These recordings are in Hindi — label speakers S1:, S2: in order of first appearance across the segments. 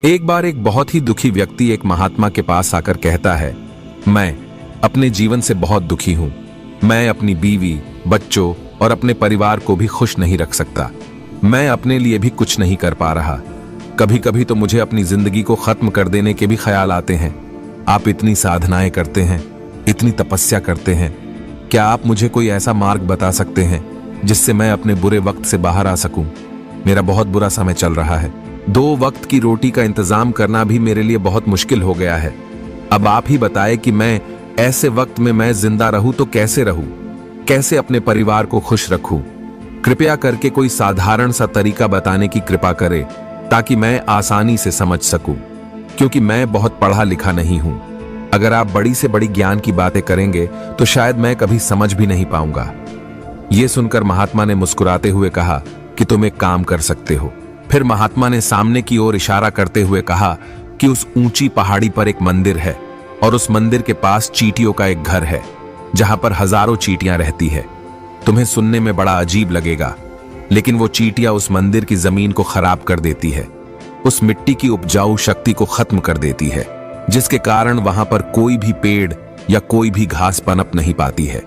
S1: एक बार एक बहुत ही दुखी व्यक्ति एक महात्मा के पास आकर कहता है, मैं अपने जीवन से बहुत दुखी हूं। मैं अपनी बीवी, बच्चों और अपने परिवार को भी खुश नहीं रख सकता। मैं अपने लिए भी कुछ नहीं कर पा रहा। कभी कभी तो मुझे अपनी जिंदगी को खत्म कर देने के भी ख्याल आते हैं। आप इतनी साधनाएं करते हैं, इतनी तपस्या करते हैं, क्या आप मुझे कोई ऐसा मार्ग बता सकते हैं जिससे मैं अपने बुरे वक्त से बाहर आ सकूं? मेरा बहुत बुरा समय चल रहा है। 2 वक्त की रोटी का इंतजाम करना भी मेरे लिए बहुत मुश्किल हो गया है। अब आप ही बताएं कि मैं ऐसे वक्त में मैं जिंदा रहूं तो कैसे रहूं, कैसे अपने परिवार को खुश रखूं? कृपया करके कोई साधारण सा तरीका बताने की कृपा करें ताकि मैं आसानी से समझ सकूं, क्योंकि मैं बहुत पढ़ा लिखा नहीं हूं। अगर आप बड़ी से बड़ी ज्ञान की बातें करेंगे तो शायद मैं कभी समझ भी नहीं पाऊंगा। यह सुनकर महात्मा ने मुस्कुराते हुए कहा कि तुम एक काम कर सकते हो। फिर महात्मा ने सामने की ओर इशारा करते हुए कहा कि उस ऊंची पहाड़ी पर एक मंदिर है और उस मंदिर के पास चींटियों का एक घर है जहां पर हजारों चींटियां रहती है। तुम्हें सुनने में बड़ा अजीब लगेगा, लेकिन वो चींटियां उस मंदिर की जमीन को खराब कर देती है, उस मिट्टी की उपजाऊ शक्ति को खत्म कर देती है, जिसके कारण वहां पर कोई भी पेड़ या कोई भी घास पनप नहीं पाती है।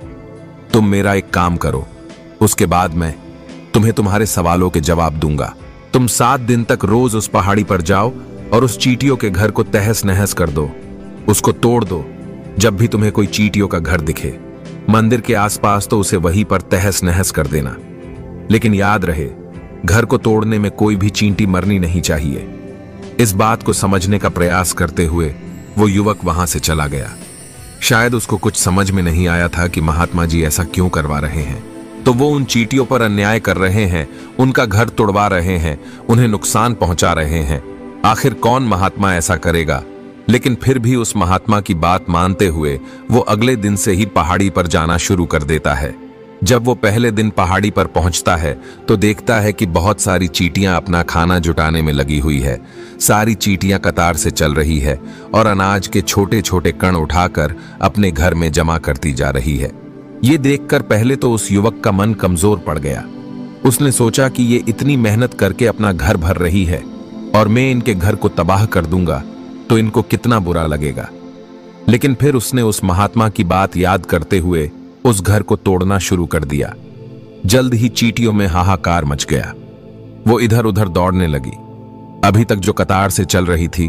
S1: तुम मेरा एक काम करो, उसके बाद मैं तुम्हें तुम्हारे सवालों के जवाब दूंगा। तुम 7 दिन तक रोज उस पहाड़ी पर जाओ और उस चींटियों के घर को तहस नहस कर दो, उसको तोड़ दो। जब भी तुम्हें कोई चींटियों का घर दिखे मंदिर के आसपास तो उसे वहीं पर तहस नहस कर देना। लेकिन याद रहे, घर को तोड़ने में कोई भी चींटी मरनी नहीं चाहिए। इस बात को समझने का प्रयास करते हुए वो युवक वहां से चला गया। शायद उसको कुछ समझ में नहीं आया था कि महात्मा जी ऐसा क्यों करवा रहे हैं। तो वो उन चींटियों पर अन्याय कर रहे हैं, उनका घर तोड़वा रहे हैं, उन्हें नुकसान पहुंचा रहे हैं। आखिर कौन महात्मा ऐसा करेगा? लेकिन फिर भी उस महात्मा की बात मानते हुए वो अगले दिन से ही पहाड़ी पर जाना शुरू कर देता है। जब वो पहले दिन पहाड़ी पर पहुंचता है तो देखता है कि बहुत सारी चींटियां अपना खाना जुटाने में लगी हुई है। सारी चींटियां कतार से चल रही है और अनाज के छोटे छोटे कण उठाकर अपने घर में जमा करती जा रही है। ये देखकर पहले तो उस युवक का मन कमजोर पड़ गया। उसने सोचा कि ये इतनी मेहनत करके अपना घर भर रही है और मैं इनके घर को तबाह कर दूंगा तो इनको कितना बुरा लगेगा। लेकिन फिर उसने उस महात्मा की बात याद करते हुए उस घर को तोड़ना शुरू कर दिया। जल्द ही चींटियों में हाहाकार मच गया। वो इधर उधर दौड़ने लगी। अभी तक जो कतार से चल रही थी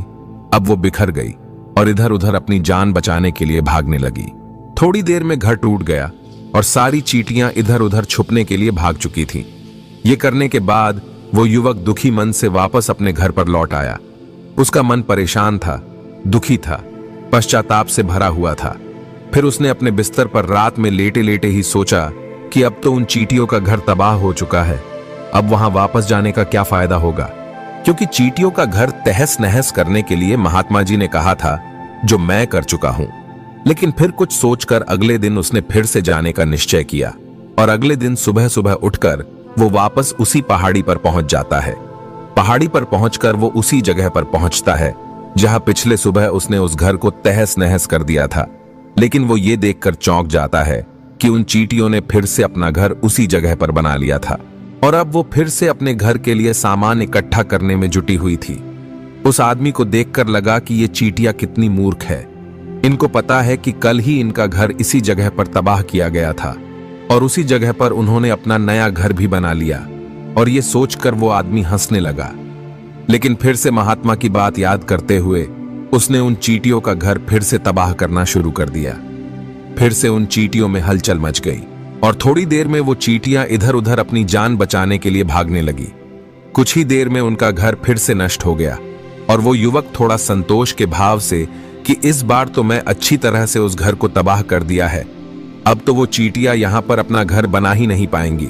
S1: अब वो बिखर गई और इधर उधर अपनी जान बचाने के लिए भागने लगी। थोड़ी देर में घर टूट गया और सारी चींटियां इधर उधर छुपने के लिए भाग चुकी थीं। ये करने के बाद वो युवक दुखी मन से वापस अपने घर पर लौट आया। उसका मन परेशान था, दुखी था, पश्चाताप से भरा हुआ था। फिर उसने अपने बिस्तर पर रात में लेटे लेटे ही सोचा कि अब तो उन चींटियों का घर तबाह हो चुका है, अब वहां वापस जाने का क्या फायदा होगा, क्योंकि चींटियों का घर तहस नहस करने के लिए महात्मा जी ने कहा था, जो मैं कर चुका हूं। लेकिन फिर कुछ सोचकर अगले दिन उसने फिर से जाने का निश्चय किया और अगले दिन सुबह सुबह उठकर वो वापस उसी पहाड़ी पर पहुंच जाता है। पहाड़ी पर पहुंचकर वो उसी जगह पर पहुंचता है जहां पिछले सुबह उसने उस घर को तहस नहस कर दिया था। लेकिन वो ये देखकर चौंक जाता है कि उन चींटियों ने फिर से अपना घर उसी जगह पर बना लिया था और अब वो फिर से अपने घर के लिए सामान इकट्ठा करने में जुटी हुई थी। उस आदमी को देखकर लगा कि ये चींटियां कितनी मूर्ख है। इनको पता है कि कल ही इनका घर इसी जगह पर तबाह किया गया था और उसी जगह पर उन्होंने अपना नया घर भी बना लिया। और ये सोचकर वो आदमी हंसने लगा। लेकिन फिर से महात्मा की बात याद करते हुए उसने उन चींटियों का घर फिर से तबाह करना शुरू कर दिया। फिर से उन चींटियों में हलचल मच गई और थोड़ी देर में वो चींटियां इधर उधर अपनी जान बचाने के लिए भागने लगी। कुछ ही देर में उनका घर फिर से नष्ट हो गया और वो युवक थोड़ा संतोष के भाव से कि इस बार तो मैं अच्छी तरह से उस घर को तबाह कर दिया है, अब तो वो चींटियां यहां पर अपना घर बना ही नहीं पाएंगी।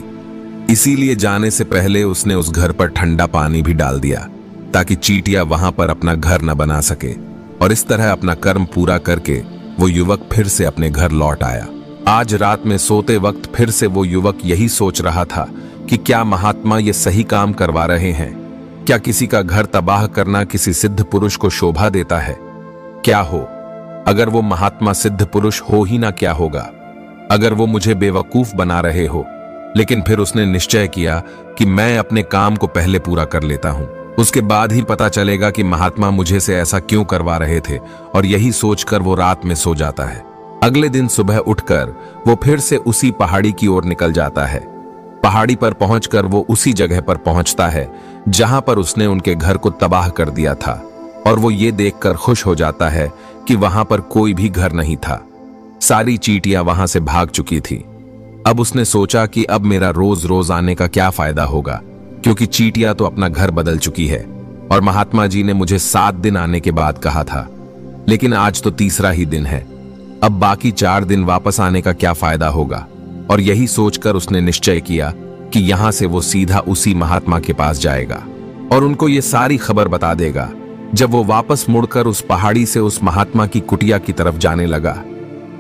S1: इसीलिए जाने से पहले उसने उस घर पर ठंडा पानी भी डाल दिया ताकि चींटियां वहां पर अपना घर न बना सके। और इस तरह अपना कर्म पूरा करके वो युवक फिर से अपने घर लौट आया। आज रात में सोते वक्त फिर से वो युवक यही सोच रहा था कि क्या महात्मा ये सही काम करवा रहे हैं? क्या किसी का घर तबाह करना किसी सिद्ध पुरुष को शोभा देता है? क्या हो अगर वो महात्मा सिद्ध पुरुष हो ही ना, क्या होगा अगर वो मुझे बेवकूफ बना रहे हो? लेकिन फिर उसने निश्चय किया कि मैं अपने काम को पहले पूरा कर लेता हूं। उसके बाद ही पता चलेगा कि महात्मा मुझे से ऐसा क्यों करवा रहे थे, और यही सोचकर वो रात में सो जाता है। अगले दिन सुबह उठकर वो फिर से उसी पहाड़ी की ओर निकल जाता है। पहाड़ी पर पहुंचकर वो उसी जगह पर पहुंचता है जहां पर उसने उनके घर को तबाह कर दिया था, और वो ये देखकर खुश हो जाता है कि वहां पर कोई भी घर नहीं था। सारी चींटियां वहां से भाग चुकी थी। अब उसने सोचा कि अब मेरा रोज रोज आने का क्या फायदा होगा, क्योंकि चींटियां तो अपना घर बदल चुकी है, और महात्मा जी ने मुझे 7 दिन आने के बाद कहा था, लेकिन आज तो तीसरा ही दिन है। अब बाकी 4 दिन वापस आने का क्या फायदा होगा। और यही सोचकर उसने निश्चय किया कि यहां से वो सीधा उसी महात्मा के पास जाएगा और उनको ये सारी खबर बता देगा। जब वो वापस मुड़कर उस पहाड़ी से उस महात्मा की कुटिया की तरफ जाने लगा,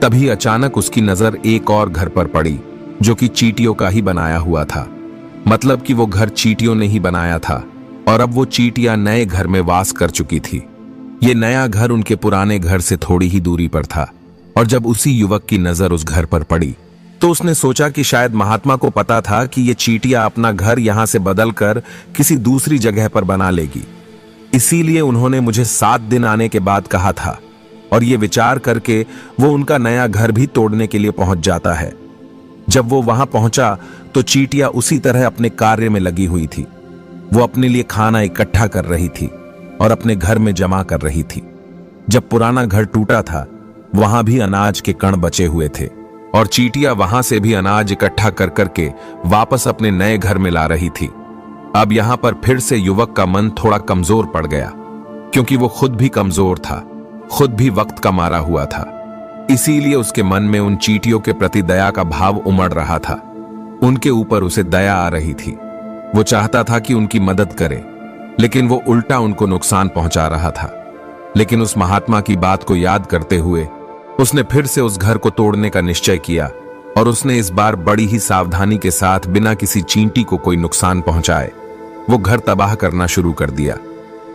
S1: तभी अचानक उसकी नजर एक और घर पर पड़ी, जो कि चींटियों का ही बनाया हुआ था। मतलब कि वो घर चींटियों ने ही बनाया था, और अब वो चींटियां नए घर में वास कर चुकी थी। ये नया घर उनके पुराने घर से थोड़ी ही दूरी पर था, और जब उसी युवक की नजर उस घर पर पड़ी तो उसने सोचा कि शायद महात्मा को पता था कि ये चींटियां अपना घर यहां से बदलकर किसी दूसरी जगह पर बना लेगी, इसीलिए उन्होंने मुझे 7 दिन आने के बाद कहा था। और ये विचार करके वो उनका नया घर भी तोड़ने के लिए पहुंच जाता है। जब वो वहां पहुंचा तो चींटियां उसी तरह अपने कार्य में लगी हुई थी। वो अपने लिए खाना इकट्ठा कर रही थी और अपने घर में जमा कर रही थी। जब पुराना घर टूटा था, वहां भी अनाज के कण बचे हुए थे, और चींटियां वहां से भी अनाज इकट्ठा कर करके वापस अपने नए घर में ला रही थी। अब यहां पर फिर से युवक का मन थोड़ा कमजोर पड़ गया, क्योंकि वो खुद भी कमजोर था, खुद भी वक्त का मारा हुआ था। इसीलिए उसके मन में उन चींटियों के प्रति दया का भाव उमड़ रहा था। उनके ऊपर उसे दया आ रही थी। वो चाहता था कि उनकी मदद करे, लेकिन वो उल्टा उनको नुकसान पहुंचा रहा था। लेकिन उस महात्मा की बात को याद करते हुए उसने फिर से उस घर को तोड़ने का निश्चय किया, और उसने इस बार बड़ी ही सावधानी के साथ बिना किसी चींटी को कोई नुकसान पहुंचाए वो घर तबाह करना शुरू कर दिया।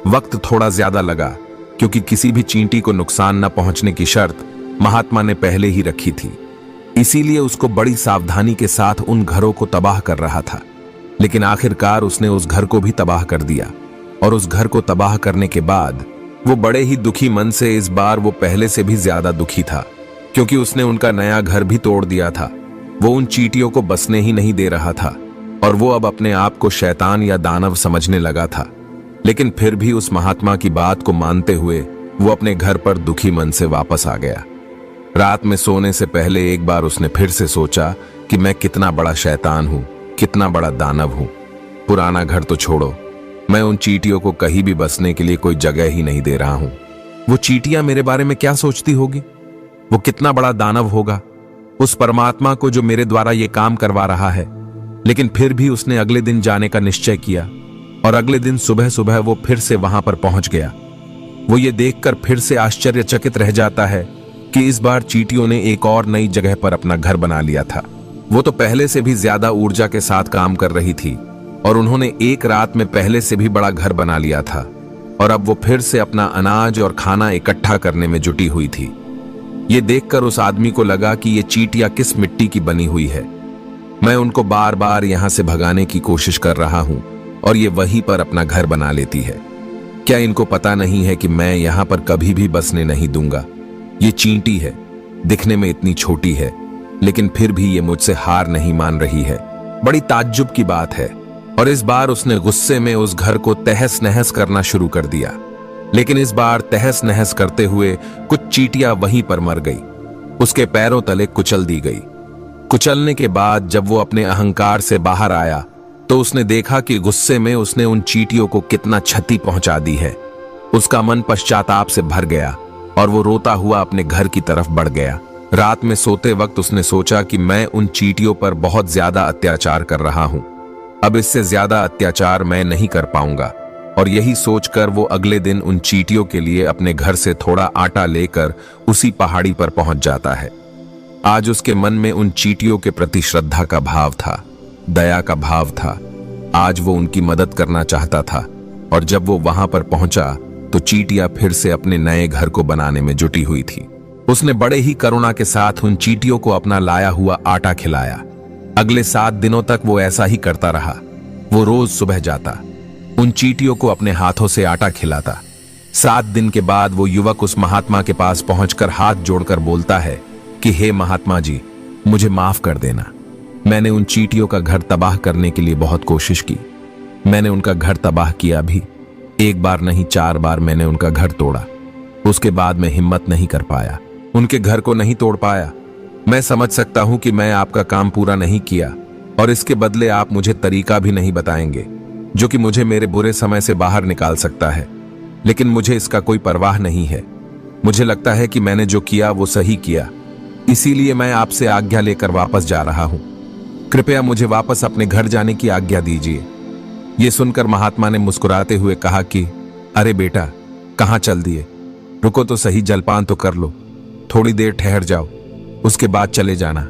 S1: वक्त थोड़ा ज्यादा लगा, क्योंकि किसी भी चींटी को नुकसान न पहुंचने की शर्त महात्मा ने पहले ही रखी थी। इसीलिए उसको बड़ी सावधानी के साथ उन घरों को तबाह कर रहा था। लेकिन आखिरकार उसने उस घर को भी तबाह कर दिया, और उस घर को तबाह करने के बाद वो बड़े ही दुखी मन से, इस बार वो पहले से भी ज्यादा दुखी था, क्योंकि उसने उनका नया घर भी तोड़ दिया था। वो उन चींटियों को बसने ही नहीं दे रहा था, और वो अब अपने आप को शैतान या दानव समझने लगा था। लेकिन फिर भी उस महात्मा की बात को मानते हुए वो अपने घर पर दुखी मन से वापस आ गया। रात में सोने से पहले एक बार उसने फिर से सोचा कि मैं कितना बड़ा शैतान हूं, कितना बड़ा दानव हूं। पुराना घर तो छोड़ो, मैं उन चींटियों को कहीं भी बसने के लिए कोई जगह ही नहीं दे रहा हूं। वो चींटियां मेरे बारे में क्या सोचती होगी? वो कितना बड़ा दानव होगा उस परमात्मा को जो मेरे द्वारा ये काम करवा रहा है। लेकिन फिर भी उसने अगले दिन जाने का निश्चय किया, और अगले दिन सुबह सुबह वो फिर से वहां पर पहुंच गया। वो ये देखकर फिर से आश्चर्यचकित रह जाता है कि इस बार चींटियों ने एक और नई जगह पर अपना घर बना लिया था। वो तो पहले से भी ज्यादा ऊर्जा के साथ काम कर रही थी, और उन्होंने एक रात में पहले से भी बड़ा घर बना लिया था, और अब वो फिर से अपना अनाज और खाना इकट्ठा करने में जुटी हुई थी। ये देखकर उस आदमी को लगा कि ये चींटियां किस मिट्टी की बनी हुई है। मैं उनको बार बार यहां से भगाने की कोशिश कर रहा हूं, और ये वहीं पर अपना घर बना लेती है। क्या इनको पता नहीं है कि मैं यहां पर कभी भी बसने नहीं दूंगा? ये चींटी है, दिखने में इतनी छोटी है, लेकिन फिर भी ये मुझसे हार नहीं मान रही है। बड़ी ताज्जुब की बात है। और इस बार उसने गुस्से में उस घर को तहस नहस करना शुरू कर दिया। लेकिन इस बार तहस नहस करते हुए कुछ चींटियां वहीं पर मर गई, उसके पैरों तले कुचल दी गई। कुचलने के बाद जब वो अपने अहंकार से बाहर आया तो उसने देखा कि गुस्से में उसने उन चींटियों को कितना क्षति पहुंचा दी है। उसका मन पश्चाताप से भर गया, और वो रोता हुआ अपने घर की तरफ बढ़ गया। रात में सोते वक्त उसने सोचा कि मैं उन चींटियों पर बहुत ज्यादा अत्याचार कर रहा हूं, अब इससे ज्यादा अत्याचार मैं नहीं कर पाऊंगा। और यही सोचकर वो अगले दिन उन चींटियों के लिए अपने घर से थोड़ा आटा लेकर उसी पहाड़ी पर पहुंच जाता है। आज उसके मन में उन चींटियों के प्रति श्रद्धा का भाव था, दया का भाव था। आज वो उनकी मदद करना चाहता था, और जब वो वहां पर पहुंचा तो चींटियां फिर से अपने नए घर को बनाने में जुटी हुई थी। उसने बड़े ही करुणा के साथ उन चींटियों को अपना लाया हुआ आटा खिलाया। अगले 7 दिनों तक वो ऐसा ही करता रहा। वो रोज सुबह जाता, उन चींटियों को अपने हाथों से आटा खिलाता। 7 दिन के बाद वो युवक उस महात्मा के पास पहुंचकर हाथ जोड़कर बोलता है कि हे महात्मा जी, मुझे माफ कर देना। मैंने उन चींटियों का घर तबाह करने के लिए बहुत कोशिश की। मैंने उनका घर तबाह किया भी। 1 बार नहीं 4 बार मैंने उनका घर तोड़ा। उसके बाद मैं हिम्मत नहीं कर पाया, उनके घर को नहीं तोड़ पाया। मैं समझ सकता हूं कि मैं आपका काम पूरा नहीं किया और इसके बदले आप मुझे तरीका भी नहीं बताएंगे जो कि मुझे मेरे बुरे समय से बाहर निकाल सकता है। लेकिन मुझे इसका कोई परवाह नहीं है। मुझे लगता है कि मैंने जो किया वो सही किया, इसीलिए मैं आपसे आज्ञा लेकर वापस जा रहा हूं। कृपया मुझे वापस अपने घर जाने की आज्ञा दीजिए। यह सुनकर महात्मा ने मुस्कुराते हुए कहा कि अरे बेटा, कहां चल दिए? रुको तो सही, जलपान तो कर लो, थोड़ी देर ठहर जाओ, उसके बाद चले जाना।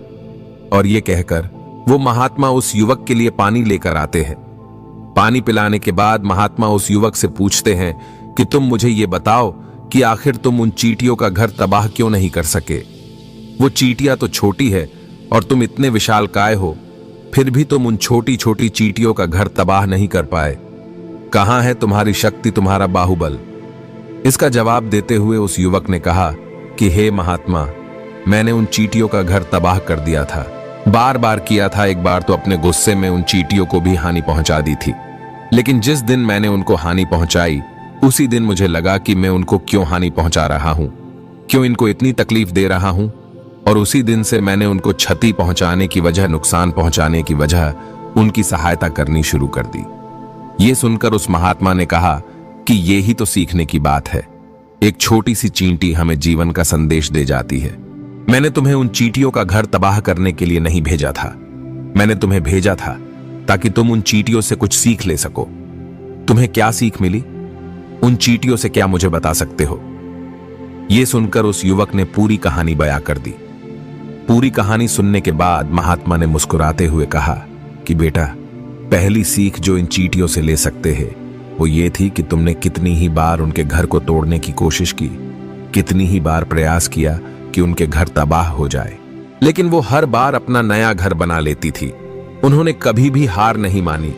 S1: और ये कहकर वो महात्मा उस युवक के लिए पानी लेकर आते हैं। पानी पिलाने के बाद महात्मा उस युवक से पूछते हैं कि तुम मुझे ये बताओ कि आखिर तुम उन चींटियों का घर तबाह क्यों नहीं कर सके? वो चींटियां तो छोटी है और तुम इतने विशालकाय हो, फिर भी तुम उन छोटी छोटी चींटियों का घर तबाह नहीं कर पाए। कहां है तुम्हारी शक्ति, तुम्हारा बाहुबल? इसका जवाब देते हुए उस युवक ने कहा कि हे महात्मा, मैंने उन चींटियों का घर तबाह कर दिया था, बार बार किया था। एक बार तो अपने गुस्से में उन चींटियों को भी हानि पहुंचा दी थी, लेकिन जिस दिन मैंने उनको हानि पहुंचाई उसी दिन मुझे लगा कि मैं उनको क्यों हानि पहुंचा रहा हूं, क्यों इनको इतनी तकलीफ दे रहा हूं, और उसी दिन से मैंने उनको क्षति पहुंचाने की वजह, नुकसान पहुंचाने की वजह उनकी सहायता करनी शुरू कर दी। ये सुनकर उस महात्मा ने कहा कि ये ही तो सीखने की बात है। एक छोटी सी चींटी हमें जीवन का संदेश दे जाती है। मैंने तुम्हें उन चींटियों का घर तबाह करने के लिए नहीं भेजा था, मैंने तुम्हें भेजा था ताकि तुम उन चींटियों से कुछ सीख ले सको। तुम्हें क्या सीख मिली? उन चींटियों से क्या मुझे बता सकते हो? यह सुनकर उस युवक ने पूरी कहानी बयां कर दी। पूरी कहानी सुनने के बाद महात्मा ने मुस्कुराते हुए कहा कि बेटा, पहली सीख जो इन चींटियों से ले सकते हैं वो ये थी कि तुमने कितनी ही बार उनके घर को तोड़ने की कोशिश की, कितनी ही बार प्रयास किया कि उनके घर तबाह हो जाए, लेकिन वो हर बार अपना नया घर बना लेती थी। उन्होंने कभी भी हार नहीं मानी।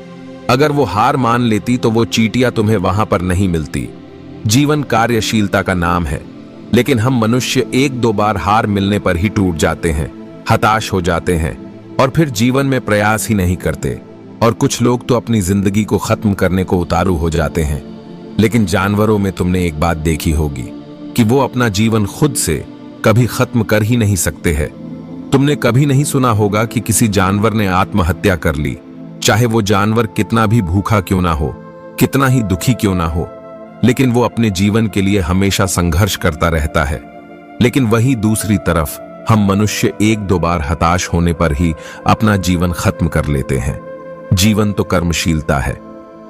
S1: अगर वो हार मान लेती तो वो चींटियां तुम्हें वहां पर नहीं मिलती। जीवन कार्यशीलता का नाम है, लेकिन हम मनुष्य 1-2 बार हार मिलने पर ही टूट जाते हैं, हताश हो जाते हैं और फिर जीवन में प्रयास ही नहीं करते। और कुछ लोग तो अपनी जिंदगी को खत्म करने को उतारू हो जाते हैं। लेकिन जानवरों में तुमने एक बात देखी होगी कि वो अपना जीवन खुद से कभी खत्म कर ही नहीं सकते हैं। तुमने कभी नहीं सुना होगा कि किसी जानवर ने आत्महत्या कर ली, चाहे वो जानवर कितना भी भूखा क्यों ना हो, कितना ही दुखी क्यों ना हो, लेकिन वो अपने जीवन के लिए हमेशा संघर्ष करता रहता है। लेकिन वही दूसरी तरफ हम मनुष्य 1-2 बार हताश होने पर ही अपना जीवन खत्म कर लेते हैं। जीवन तो कर्मशीलता है,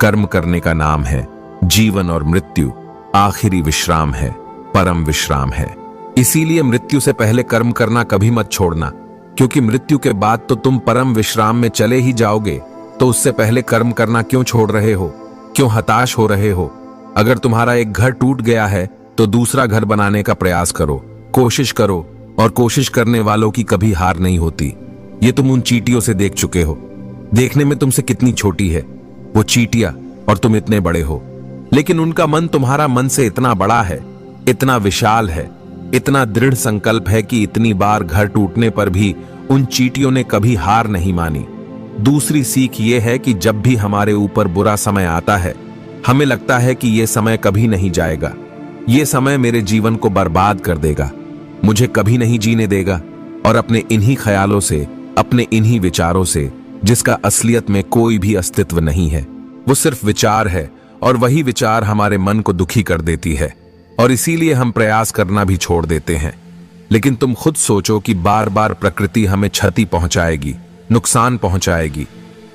S1: कर्म करने का नाम है। जीवन और मृत्यु आखिरी विश्राम है, परम विश्राम है। इसीलिए मृत्यु से पहले कर्म करना कभी मत छोड़ना, क्योंकि मृत्यु के बाद तो तुम परम विश्राम में चले ही जाओगे। तो उससे पहले कर्म करना क्यों छोड़ रहे हो? क्यों हताश हो रहे हो? अगर तुम्हारा एक घर टूट गया है तो दूसरा घर बनाने का प्रयास करो, कोशिश करो, और कोशिश करने वालों की कभी हार नहीं होती। ये तुम उन चींटियों से देख चुके हो। देखने में तुमसे कितनी छोटी है वो चींटियां और तुम इतने बड़े हो, लेकिन उनका मन तुम्हारा मन से इतना बड़ा है, इतना विशाल है, इतना दृढ़ संकल्प है कि इतनी बार घर टूटने पर भी उन चींटियों ने कभी हार नहीं मानी। दूसरी सीख ये है कि जब भी हमारे ऊपर बुरा समय आता है, हमें लगता है कि यह समय कभी नहीं जाएगा, यह समय मेरे जीवन को बर्बाद कर देगा, मुझे कभी नहीं जीने देगा। और अपने इन्हीं ख्यालों से, अपने इन्हीं विचारों से, जिसका असलियत में कोई भी अस्तित्व नहीं है, वो सिर्फ विचार है, और वही विचार हमारे मन को दुखी कर देती है, और इसीलिए हम प्रयास करना भी छोड़ देते हैं। लेकिन तुम खुद सोचो कि बार बार प्रकृति हमें क्षति पहुंचाएगी, नुकसान पहुंचाएगी,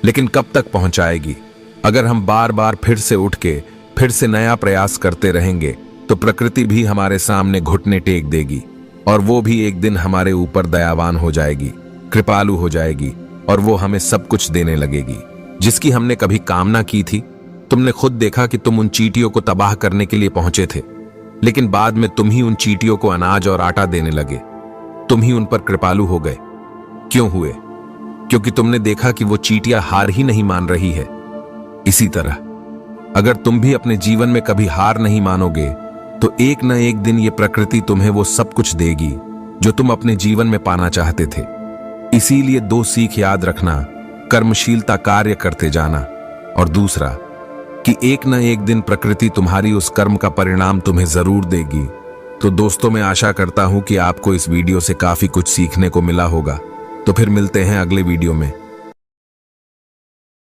S1: लेकिन कब तक पहुंचाएगी? अगर हम बार बार फिर से उठ के फिर से नया प्रयास करते रहेंगे तो प्रकृति भी हमारे सामने घुटने टेक देगी, और वो भी एक दिन हमारे ऊपर दयावान हो जाएगी, कृपालु हो जाएगी, और वो हमें सब कुछ देने लगेगी जिसकी हमने कभी कामना की थी। तुमने खुद देखा कि तुम उन चींटियों को तबाह करने के लिए पहुंचे थे, लेकिन बाद में तुम ही उन चींटियों को अनाज और आटा देने लगे। तुम ही उन पर कृपालु हो गए। क्यों हुए? क्योंकि तुमने देखा कि वो चींटियां हार ही नहीं मान रही है। इसी तरह अगर तुम भी अपने जीवन में कभी हार नहीं मानोगे तो एक न एक दिन ये प्रकृति तुम्हें वो सब कुछ देगी जो तुम अपने जीवन में पाना चाहते थे। इसीलिए 2 सीख याद रखना, कर्मशीलता कार्य करते जाना, और दूसरा कि एक न एक दिन प्रकृति तुम्हारी उस कर्म का परिणाम तुम्हें जरूर देगी। तो दोस्तों, मैं आशा करता हूं कि आपको इस वीडियो से काफी कुछ सीखने को मिला होगा। तो फिर मिलते हैं अगले वीडियो में।